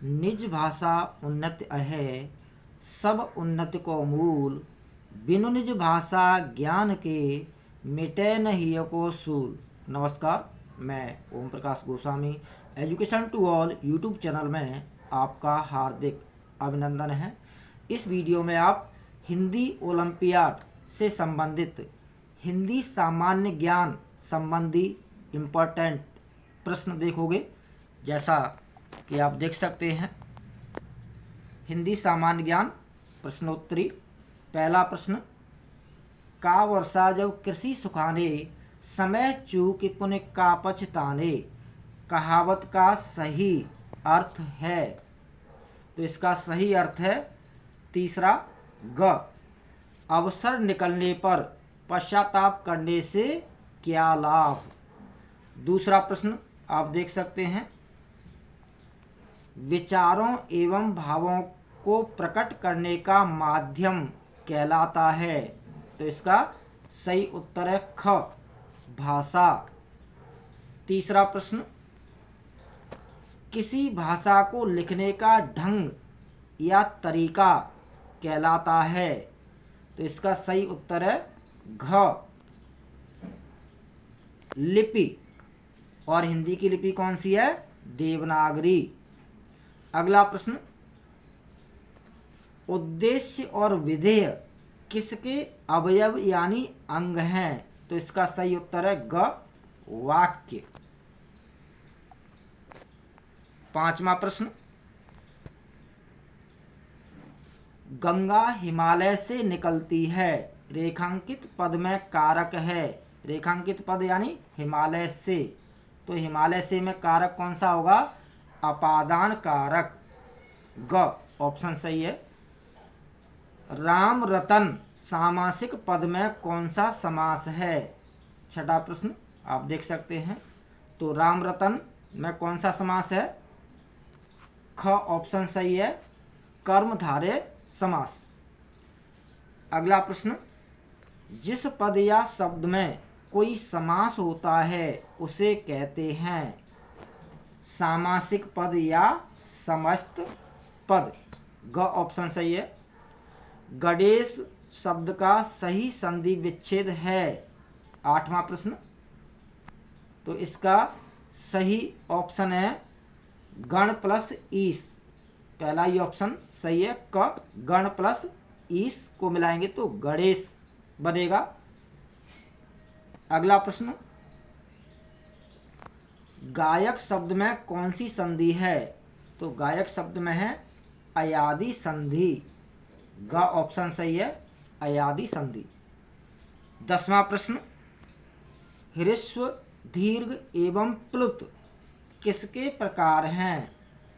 निज भाषा उन्नति है, सब उन्नति को मूल। बिनु निज भाषा ज्ञान के, मिटे न हिय को सूल। नमस्कार, मैं Om Prakash Goswami education to all YouTube channel में आपका हार्दिक अभिनंदन है। इस वीडियो में आप हिंदी ओलंपियाड से संबंधित हिंदी सामान्य ज्ञान संबंधी इम्पोर्टेंट प्रश्न देखोगे। जैसा कि आप देख सकते हैं, हिंदी सामान्य ज्ञान प्रश्नोत्तरी। पहला प्रश्न, का वर्षा जब कृषि सुखाने, समय चूक पुण्य का पछताने, कहावत का सही अर्थ है। तो इसका सही अर्थ है तीसरा ग। अवसर निकलने पर पश्चाताप करने से क्या लाभ। दूसरा प्रश्न आप देख सकते हैं, विचारों एवं भावों को प्रकट करने का माध्यम कहलाता है। तो इसका सही उत्तर है ख, भाषा। तीसरा प्रश्न, किसी भाषा को लिखने का ढंग या तरीका कहलाता है। तो इसका सही उत्तर है घ, लिपि। और हिंदी की लिपि कौन सी है? देवनागरी। अगला प्रश्न, उद्देश्य और विधेय किसके अवयव यानी अंग हैं। तो इसका सही उत्तर है ग, वाक्य। पांचवा प्रश्न, गंगा हिमालय से निकलती है, रेखांकित पद में कारक है। रेखांकित पद यानी हिमालय से। तो हिमालय से में कारक कौन सा होगा? अपादान कारक, ग ऑप्शन सही है। राम रतन सामासिक पद में कौन सा समास है? छठा प्रश्न आप देख सकते हैं। तो राम रतन में कौन सा समास है? ख ऑप्शन सही है, कर्मधारय समास। अगला प्रश्न, जिस पद या शब्द में कोई समास होता है उसे कहते हैं सामासिक पद या समस्त पद। ग ऑप्शन सही है। गणेश शब्द का सही संधि विच्छेद है। आठवां प्रश्न, तो इसका सही ऑप्शन है गण प्लस ईस। पहला ही ऑप्शन सही है क, गण प्लस ईस को मिलाएंगे तो गणेश बनेगा। अगला प्रश्न, गायक शब्द में कौन सी संधि है? तो गायक शब्द में है अयादि संधि। ग ऑप्शन सही है, अयादि संधि। 10वां प्रश्न, ह्रस्व दीर्घ एवं प्लुत किसके प्रकार हैं?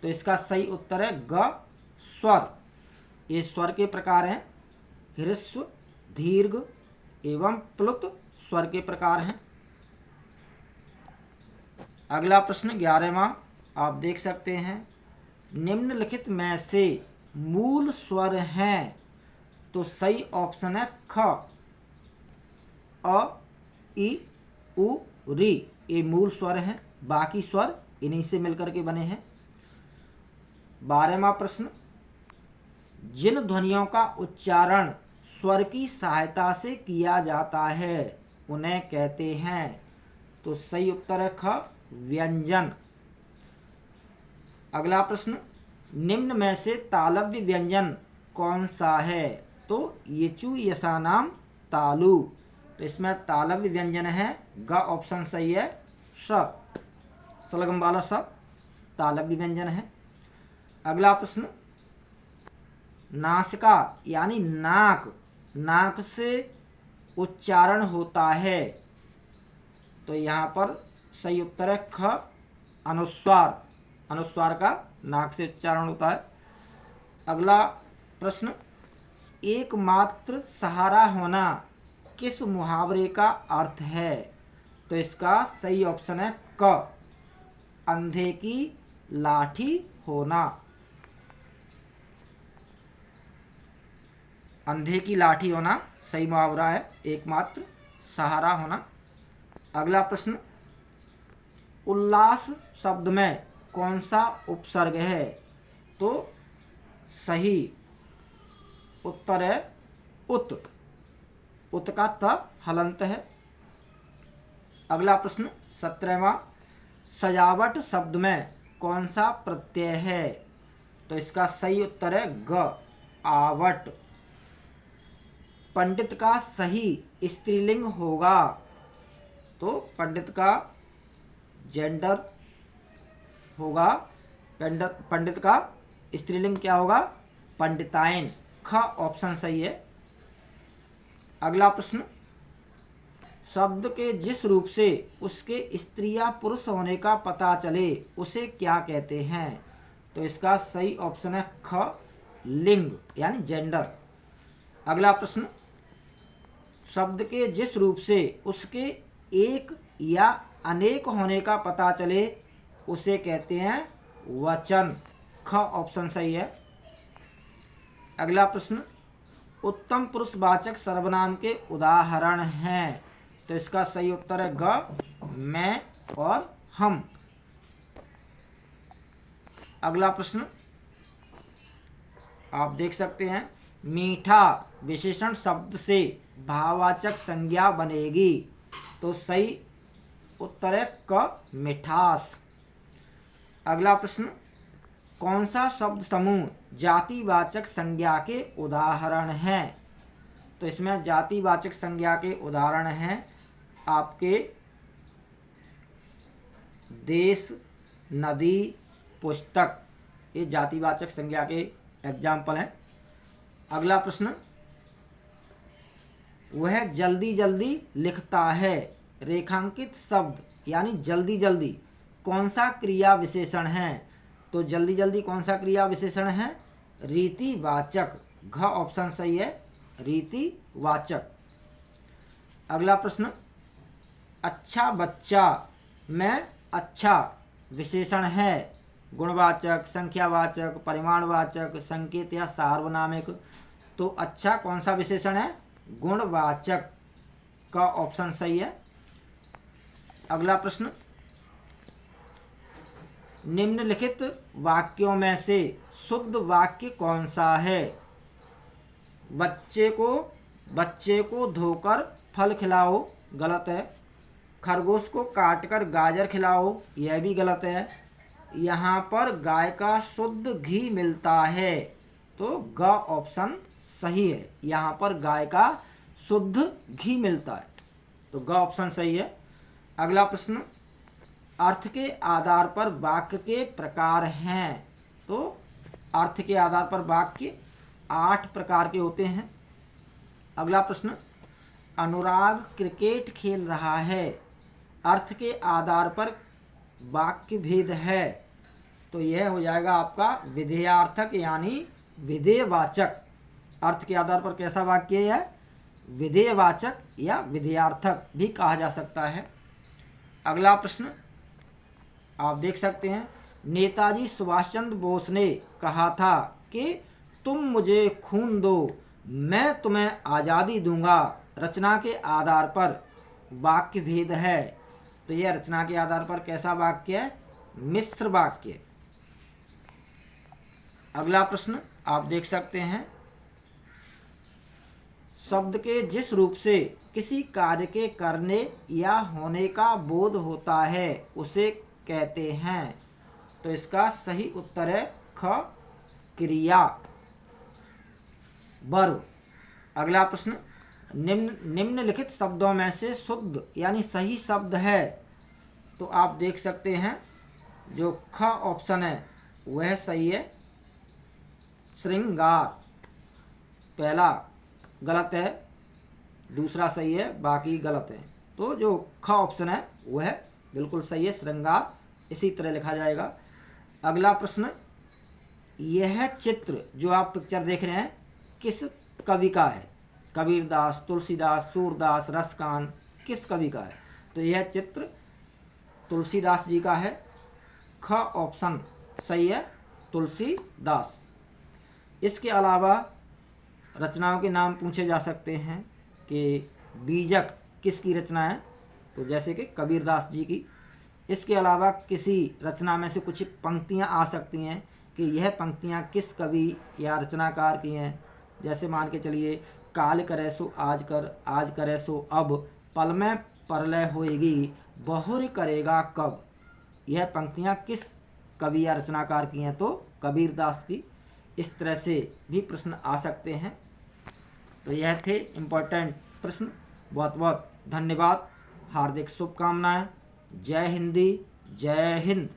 तो इसका सही उत्तर है ग, स्वर। ये स्वर के प्रकार हैं। ह्रस्व दीर्घ एवं प्लुत स्वर के प्रकार हैं। अगला प्रश्न 11वां आप देख सकते हैं, निम्नलिखित में से मूल स्वर हैं। तो सही ऑप्शन है ख, अ, इ, उ, री। ये मूल स्वर हैं, बाकी स्वर इन्हीं से मिलकर के बने हैं। 12वां प्रश्न, जिन ध्वनियों का उच्चारण स्वर की सहायता से किया जाता है उन्हें कहते हैं। तो सही उत्तर है ख, व्यंजन। अगला प्रश्न, निम्न में से तालव्य व्यंजन कौन सा है? तो यचु यशानाम तालु। तो इसमें तालव्य व्यंजन है, ग ऑप्शन सही है, स, सलगम वाला स तालव्य व्यंजन है। अगला प्रश्न, नासिका यानी नाक, नाक से उच्चारण होता है। तो यहाँ पर सही उत्तर है ख, अनुस्वार। अनुस्वार का नाक से उच्चारण होता है। अगला प्रश्न, एकमात्र सहारा होना किस मुहावरे का अर्थ है? तो इसका सही ऑप्शन है क, अंधे की लाठी होना। अंधे की लाठी होना सही मुहावरा है, एकमात्र सहारा होना। अगला प्रश्न, उल्लास शब्द में कौन सा उपसर्ग है? तो सही उत्तर है उत। उत का त हलंत है। अगला प्रश्न 17वां, सजावट शब्द में कौन सा प्रत्यय है? तो इसका सही उत्तर है ग, आवट। पंडित का सही स्त्रीलिंग होगा, तो पंडित का जेंडर होगा, पंडित का स्त्रीलिंग क्या होगा? पंडिताइन। ख ऑप्शन सही है। अगला प्रश्न, शब्द के जिस रूप से उसके स्त्री या पुरुष होने का पता चले उसे क्या कहते हैं? तो इसका सही ऑप्शन है ख, लिंग यानी जेंडर। अगला प्रश्न, शब्द के जिस रूप से उसके एक या अनेक होने का पता चले उसे कहते हैं वचन। ख ऑप्शन सही है। अगला प्रश्न, उत्तम पुरुषवाचक सर्वनाम के उदाहरण हैं। तो इसका सही उत्तर है ग, मैं और हम। अगला प्रश्न आप देख सकते हैं, मीठा विशेषण शब्द से भाववाचक संज्ञा बनेगी। तो सही उत्तर है क, मिठास। अगला प्रश्न, कौन सा शब्द समूह जातिवाचक संज्ञा के उदाहरण हैं? तो इसमें जातिवाचक संज्ञा के उदाहरण हैं आपके देश, नदी, पुस्तक। ये जातिवाचक संज्ञा के एग्जाम्पल हैं। अगला प्रश्न, वह जल्दी जल्दी लिखता है। रेखांकित शब्द यानी जल्दी जल्दी कौन सा क्रिया विशेषण है? तो जल्दी जल्दी कौन सा क्रिया विशेषण है? रीतिवाचक। घ ऑप्शन सही है, रीतिवाचक। अगला प्रश्न, अच्छा बच्चा में अच्छा विशेषण है। गुणवाचक, संख्यावाचक, परिमाणवाचक, संकेत या सार्वनामिक। तो अच्छा कौन सा विशेषण है? गुणवाचक का ऑप्शन सही है। अगला प्रश्न, निम्नलिखित वाक्यों में से शुद्ध वाक्य कौन सा है? बच्चे को धोकर फल खिलाओ, गलत है। खरगोश को काटकर गाजर खिलाओ, यह भी गलत है। यहाँ पर गाय का शुद्ध घी मिलता है, तो ग ऑप्शन सही है। यहाँ पर गाय का शुद्ध घी मिलता है, तो ग ऑप्शन सही है। अगला प्रश्न, अर्थ के आधार पर वाक्य के प्रकार हैं। तो अर्थ के आधार पर वाक्य 8 प्रकार के होते हैं। अगला प्रश्न, अनुराग क्रिकेट खेल रहा है। अर्थ के आधार पर वाक्य भेद है, तो यह हो जाएगा आपका विधेयार्थक यानी विधेयवाचक। अर्थ के आधार पर कैसा वाक्य है? विधेयवाचक या विधेयार्थक भी कहा जा सकता है। अगला प्रश्न आप देख सकते हैं, नेताजी सुभाष चंद्र बोस ने कहा था कि तुम मुझे खून दो, मैं तुम्हें आज़ादी दूंगा। रचना के आधार पर वाक्य भेद है, तो यह रचना के आधार पर कैसा वाक्य है? मिश्र वाक्य। अगला प्रश्न आप देख सकते हैं, शब्द के जिस रूप से किसी कार्य के करने या होने का बोध होता है उसे कहते हैं। तो इसका सही उत्तर है ख, क्रिया, वर्ब। अगला प्रश्न, निम्नलिखित शब्दों में से शुद्ध यानी सही शब्द है। तो आप देख सकते हैं जो ख ऑप्शन है वह सही है, श्रृंगार। पहला गलत है, दूसरा सही है, बाकी गलत है। तो जो ख ऑप्शन है वह बिल्कुल सही है, श्रृंगार। इसी तरह लिखा जाएगा। अगला प्रश्न, यह चित्र जो आप पिक्चर देख रहे हैं किस कवि का है? कबीरदास, तुलसीदास, सूरदास, रसकान, किस कवि का है? तो यह चित्र तुलसीदास जी का है। ख ऑप्शन सही है, तुलसीदास। इसके अलावा रचनाओं के नाम पूछे जा सकते हैं कि बीजक किसकी रचना है? तो जैसे कि कबीरदास जी की। इसके अलावा किसी रचना में से कुछ पंक्तियां आ सकती हैं कि यह पंक्तियाँ किस कवि या रचनाकार की हैं। जैसे मान के चलिए, काल करे सो आज करे सो अब, पल में प्रलय होएगी, बहुर करेगा कब। यह पंक्तियाँ किस कवि या रचनाकार की हैं, तो कबीरदास की। इस तरह से भी प्रश्न आ सकते हैं। तो यह थे इम्पोर्टेंट प्रश्न। बहुत बहुत धन्यवाद, हार्दिक शुभकामनाएं। जय हिंदी, जय हिंद।